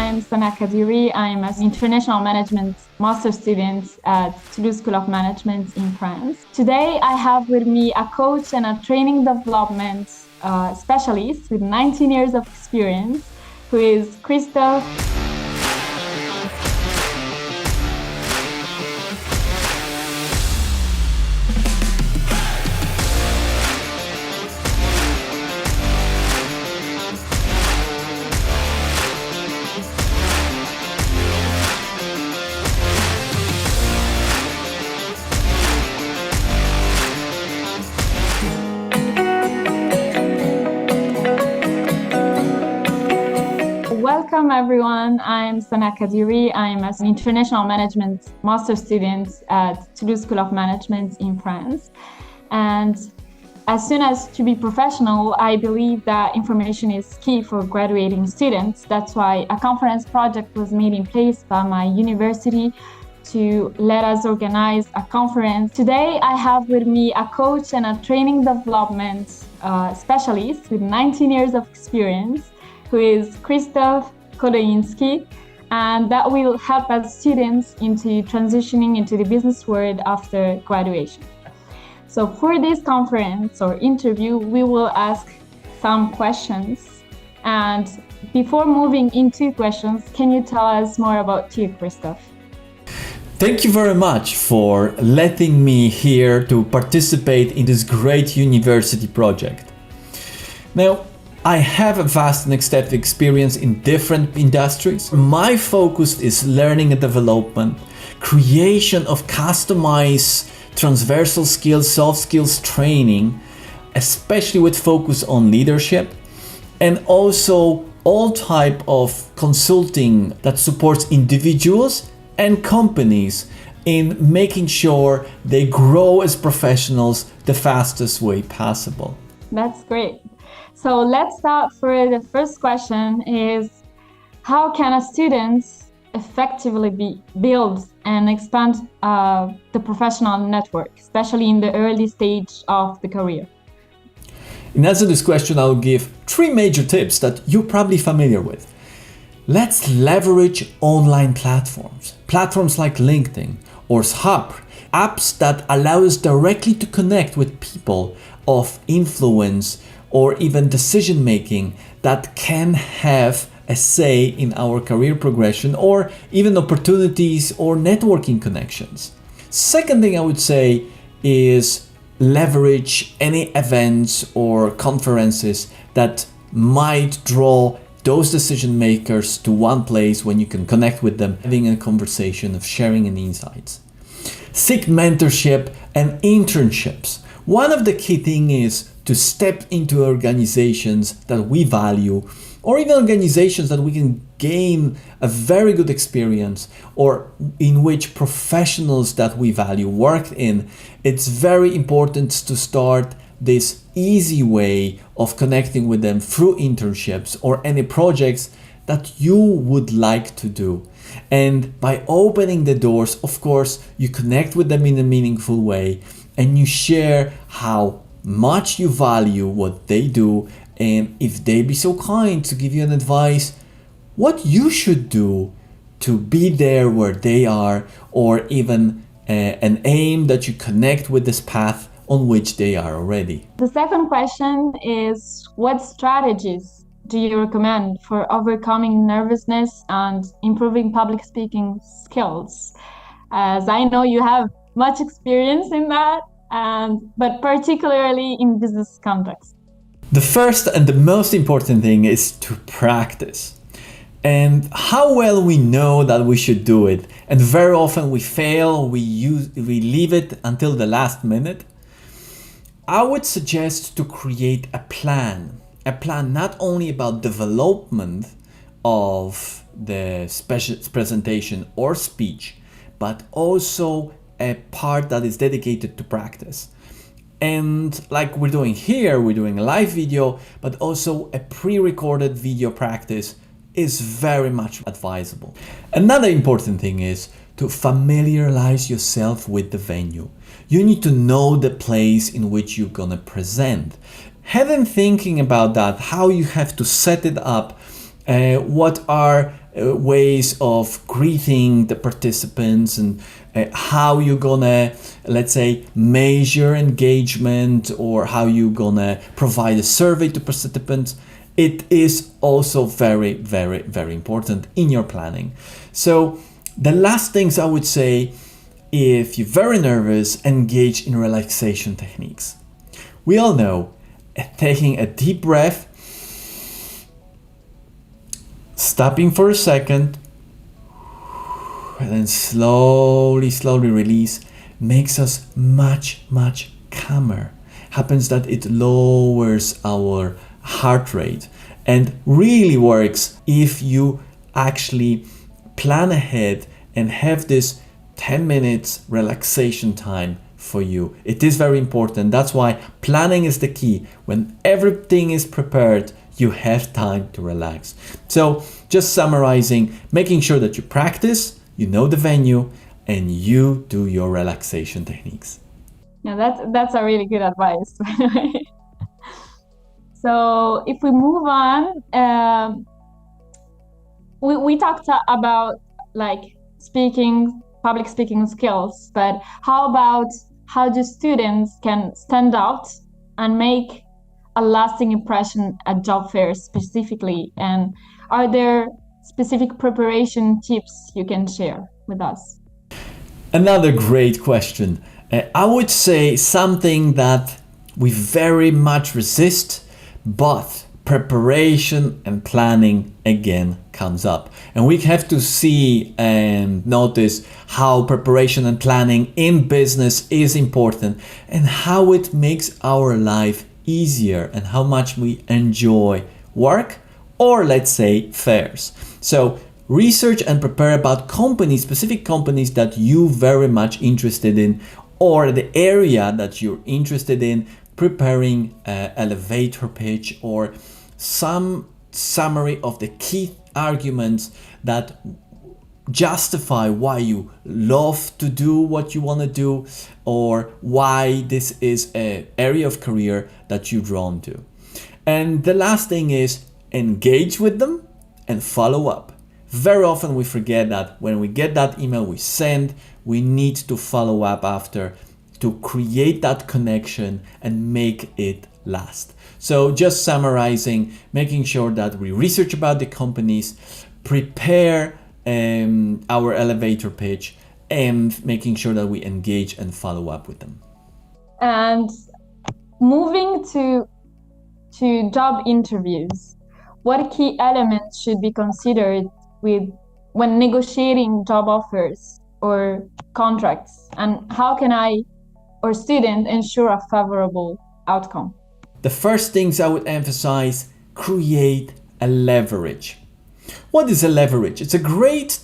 I'm Sana Kadiri. I'm an international management master student at Toulouse School of Management in France. Today, I have with me a coach and a training development specialist with 19 years of experience, who is Kristof. Welcome everyone, I'm Sana Kadiri. I'm an international management master student at Toulouse School of Management in France. And as soon as to be professional, I believe that information is key for graduating students. That's why a conference project was made in place by my university to let us organize a conference. Today, I have with me a coach and a training development specialist with 19 years of experience, who is Kristof K, and that will help us students into transitioning into the business world after graduation. So for this conference or interview, we will ask some questions. And before moving into questions, can you tell us more about you, Kristof? Thank you very much for letting me here to participate in this great university project. Now, I have a vast and extensive experience in different industries. My focus is learning and development, creation of customized transversal skills, soft skills training, especially with focus on leadership, and also all type of consulting that supports individuals and companies in making sure they grow as professionals the fastest way possible. That's great. So let's start for the first question is, how can a student effectively build and expand the professional network, especially in the early stage of the career? In answer to this question, I'll give 3 major tips that you're probably familiar with. Let's leverage online platforms like LinkedIn or Hub, apps that allow us directly to connect with people of influence or even decision making that can have a say in our career progression or even opportunities or networking connections. Second thing I would say is leverage any events or conferences that might draw those decision makers to one place when you can connect with them, having a conversation of sharing and insights. Seek mentorship and internships. One of the key things is to step into organizations that we value, or even organizations that we can gain a very good experience, or in which professionals that we value work in. It's very important to start this easy way of connecting with them through internships or any projects that you would like to do. And by opening the doors, of course, you connect with them in a meaningful way and you share how much you value what they do, and if they be so kind to give you an advice, what you should do to be there where they are, or even an aim that you connect with this path on which they are already. The second question is, what strategies do you recommend for overcoming nervousness and improving public speaking skills? As I know you have much experience in that, but particularly in business context. The first and the most important thing is to practice. And how well we know that we should do it, and very often we fail, we leave it until the last minute. I would suggest to create a plan not only about development of the special presentation or speech, but also a part that is dedicated to practice. And like we're doing here, we're doing a live video, but also a pre-recorded video practice is very much advisable. Another important thing is to familiarize yourself with the venue. You need to know the place in which you're gonna present. Have been thinking about that, how you have to set it up, what are ways of greeting the participants and how you're gonna, let's say, measure engagement, or how you're gonna provide a survey to participants. It is also very, very, very important in your planning. So the last things I would say, if you're very nervous, engage in relaxation techniques. We all know taking a deep breath, stopping for a second, and then slowly release, makes us much calmer. Happens that it lowers our heart rate, and really works if you actually plan ahead and have this 10 minutes relaxation time for you. It is very important. That's why planning is the key. When everything is prepared, you have time to relax. So just summarizing, making sure that you practice, you know the venue, and you do your relaxation techniques. Yeah, that's a really good advice. So if we move on, we talked about like public speaking skills, but how about how do students can stand out and make a lasting impression at job fairs specifically? And are there specific preparation tips you can share with us? Another great question. I would say something that we very much resist, but preparation and planning again comes up. And we have to see and notice how preparation and planning in business is important, and how it makes our life easier, and how much we enjoy work, or let's say fairs. So research and prepare about companies, specific companies that you very much interested in, or the area that you're interested in, preparing an elevator pitch or some summary of the key arguments that justify why you love to do what you want to do, or why this is an area of career that you're drawn to. And the last thing is engage with them and follow up. Very often we forget that when we get that email we send, we need to follow up after to create that connection and make it last. So just summarizing, making sure that we research about the companies, prepare our elevator pitch, and making sure that we engage and follow up with them. And moving to job interviews, what key elements should be considered when negotiating job offers or contracts, and how can I or student ensure a favorable outcome? The first things I would emphasize, create a leverage. What is a leverage? It's a great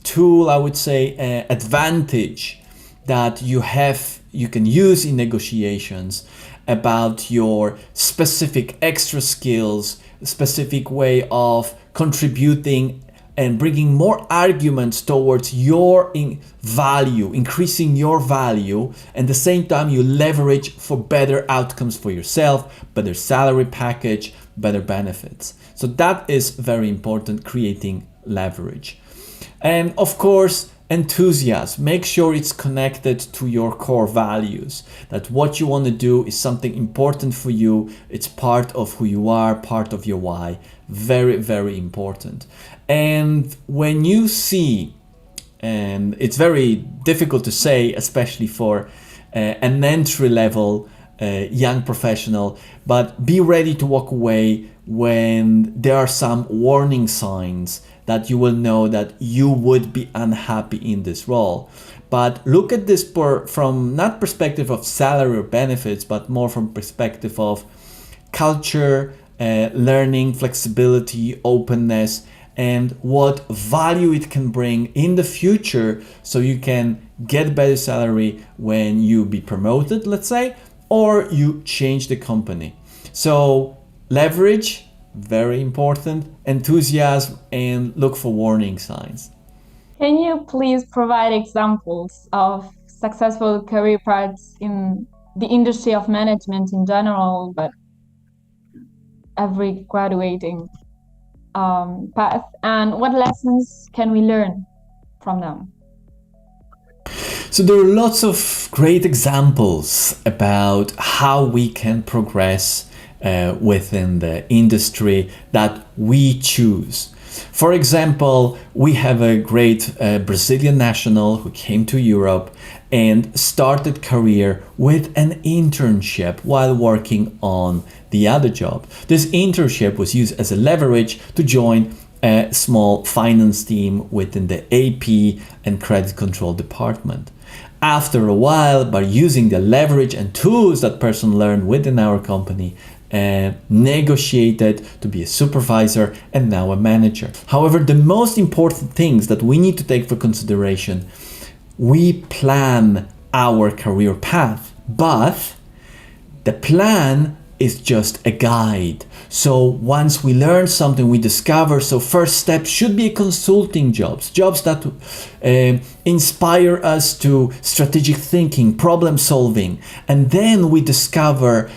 tool, I would say, advantage that you can use in negotiations about your specific extra skills, specific way of contributing and bringing more arguments towards your value, increasing your value, and at the same time you leverage for better outcomes for yourself, better salary package, better benefits. So that is very important, creating leverage. And of course, enthusiasm. Make sure it's connected to your core values, that what you want to do is something important for you. It's part of who you are, part of your why. Very, very important. And when you see, and it's very difficult to say, especially for an entry level young professional, but be ready to walk away when there are some warning signs that you will know that you would be unhappy in this role. But look at this from not perspective of salary or benefits, but more from perspective of culture, learning, flexibility, openness, and what value it can bring in the future, so you can get better salary when you be promoted, let's say, or you change the company. So leverage, very important, enthusiasm, and look for warning signs. Can you please provide examples of successful career paths in the industry of management in general, but every graduating? path, and what lessons can we learn from them? So there are lots of great examples about how we can progress within the industry that we choose. For example, we have a great Brazilian national who came to Europe and started career with an internship while working on the other job. This internship was used as a leverage to join a small finance team within the AP and credit control department. After a while, by using the leverage and tools that person learned within our company, negotiated to be a supervisor and now a manager. However, the most important things that we need to take for consideration, we plan our career path, but the plan is just a guide. So once we learn something, we discover, so first step should be consulting jobs that inspire us to strategic thinking, problem solving, and then we discover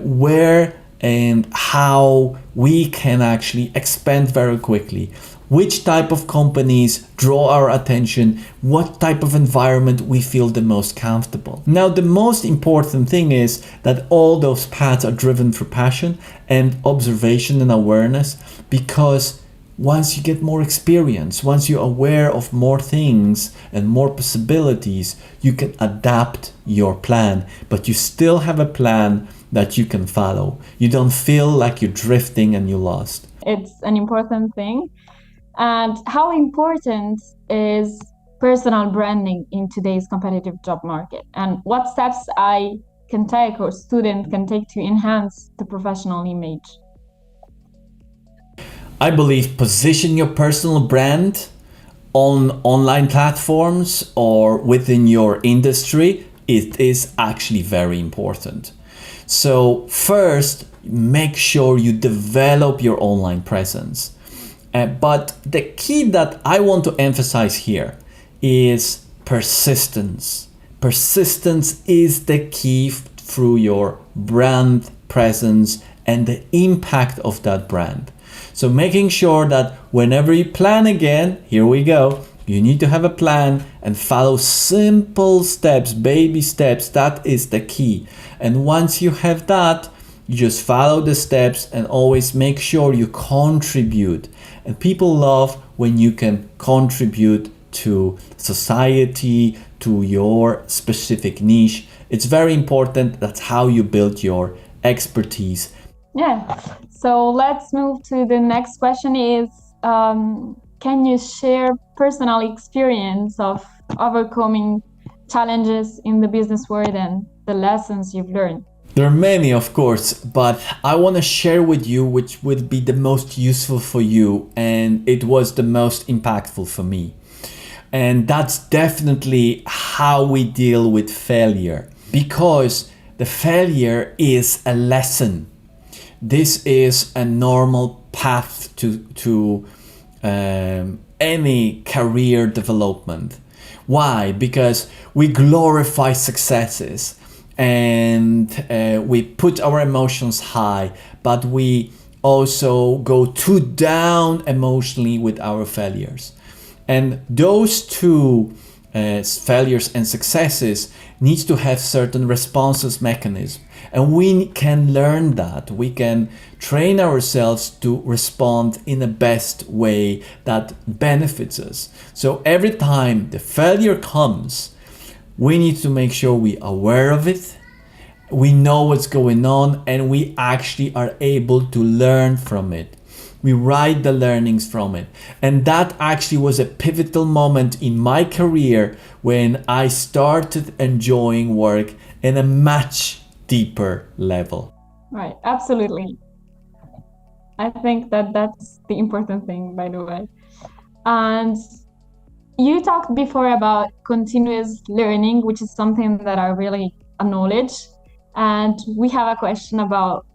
where and how we can actually expand very quickly. Which type of companies draw our attention, what type of environment we feel the most comfortable. Now, the most important thing is that all those paths are driven through passion and observation and awareness, because once you get more experience, once you're aware of more things and more possibilities, you can adapt your plan, but you still have a plan that you can follow. You don't feel like you're drifting and you're lost. It's an important thing. And how important is personal branding in today's competitive job market? And what steps I can take or student can take to enhance the professional image? I believe position your personal brand on online platforms or within your industry. It is actually very important. So first, make sure you develop your online presence. But the key that I want to emphasize here is persistence. Persistence is the key through your brand presence and the impact of that brand. So making sure that whenever you plan again, here we go, you need to have a plan and follow simple steps, baby steps. That is the key. And once you have that, you just follow the steps and always make sure you contribute. And people love when you can contribute to society, to your specific niche. It's very important. That's how you build your expertise. Yeah. So let's move to the next question is, can you share personal experience of overcoming challenges in the business world and the lessons you've learned? There are many, of course, but I want to share with you which would be the most useful for you, and it was the most impactful for me. And that's definitely how we deal with failure, because the failure is a lesson. This is a normal path to any career development. Why? Because we glorify successes and we put our emotions high, but we also go too down emotionally with our failures. And those two failures and successes needs to have certain responses mechanism. And we can learn that. We can train ourselves to respond in the best way that benefits us. So every time the failure comes, we need to make sure we are aware of it, we know what's going on, and we actually are able to learn from it. We write the learnings from it. And that actually was a pivotal moment in my career when I started enjoying work in a much deeper level. Right, absolutely. I think that that's the important thing, by the way. And you talked before about continuous learning, which is something that I really acknowledge. And we have a question about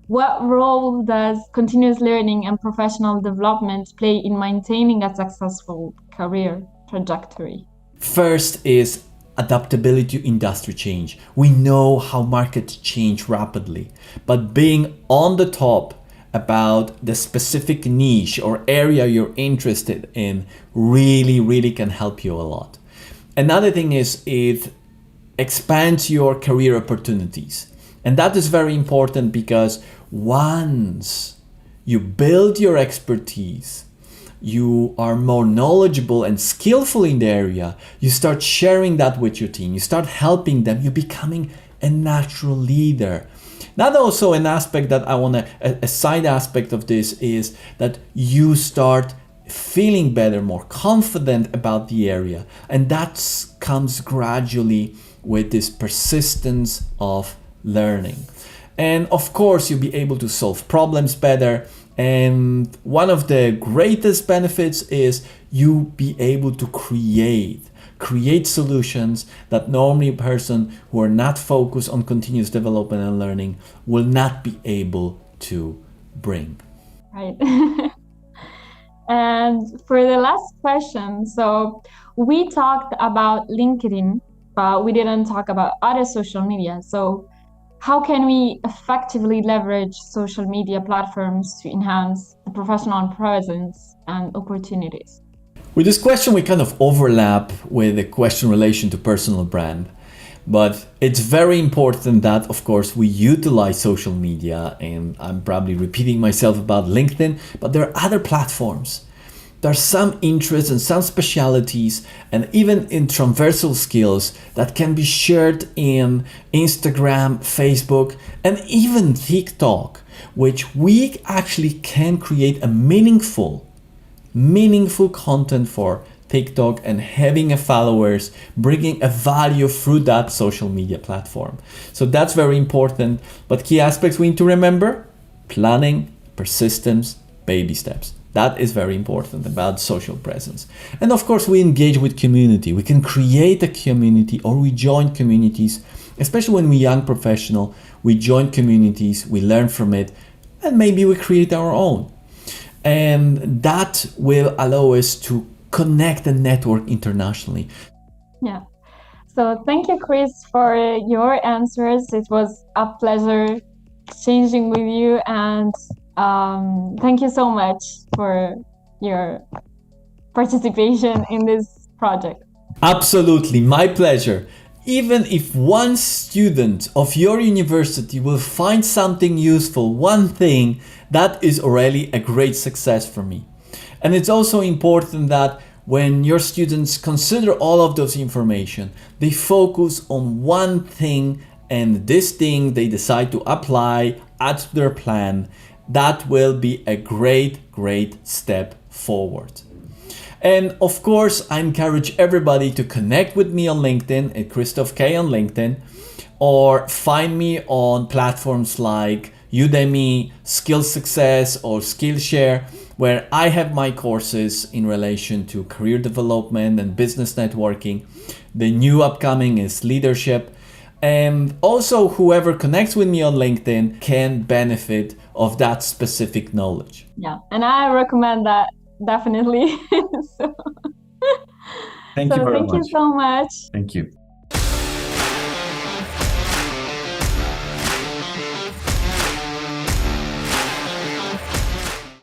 what role does continuous learning and professional development play in maintaining a successful career trajectory? First is adaptability to industry change. We know how markets change rapidly, but being on the top about the specific niche or area you're interested in really can help you a lot. Another thing is it expands your career opportunities. And that is very important because once you build your expertise, you are more knowledgeable and skillful in the area, you start sharing that with your team, you start helping them, you're becoming a natural leader. That also an aspect that I want to, a side aspect of this is that you start feeling better, more confident about the area. And that comes gradually with this persistence of learning. And of course, you'll be able to solve problems better. And one of the greatest benefits is you be able to create solutions that normally a person who are not focused on continuous development and learning will not be able to bring. Right. And for the last question, so we talked about LinkedIn, but we didn't talk about other social media. So how can we effectively leverage social media platforms to enhance the professional presence and opportunities? With this question, we kind of overlap with the question in relation to personal brand. But it's very important that, of course, we utilize social media, and I'm probably repeating myself about LinkedIn, but there are other platforms. There are some interests and some specialities and even in transversal skills that can be shared in Instagram, Facebook, and even TikTok, which we actually can create a meaningful content for TikTok and having a followers, bringing a value through that social media platform. So that's very important. But key aspects we need to remember: planning, persistence, baby steps. That is very important about social presence. And of course, we engage with community. We can create a community or we join communities, especially when we're young professional, we join communities, we learn from it, and maybe we create our own. And that will allow us to connect and network internationally. Yeah. So thank you, Chris, for your answers. It was a pleasure exchanging with you, and thank you so much for your participation in this project. Absolutely, my pleasure. Even if one student of your university will find something useful, one thing, that is already a great success for me. And it's also important that when your students consider all of those information, they focus on one thing, and this thing they decide to apply, add to their plan. That will be a great step forward. And of course, I encourage everybody to connect with me on LinkedIn at Kristof K on LinkedIn, or find me on platforms like Udemy, Skill Success, or Skillshare, where I have my courses in relation to career development and business networking. The new upcoming is leadership. And also, whoever connects with me on LinkedIn can benefit of that specific knowledge. Yeah, and I recommend that definitely. Thank you very much. Thank you so much. Thank you.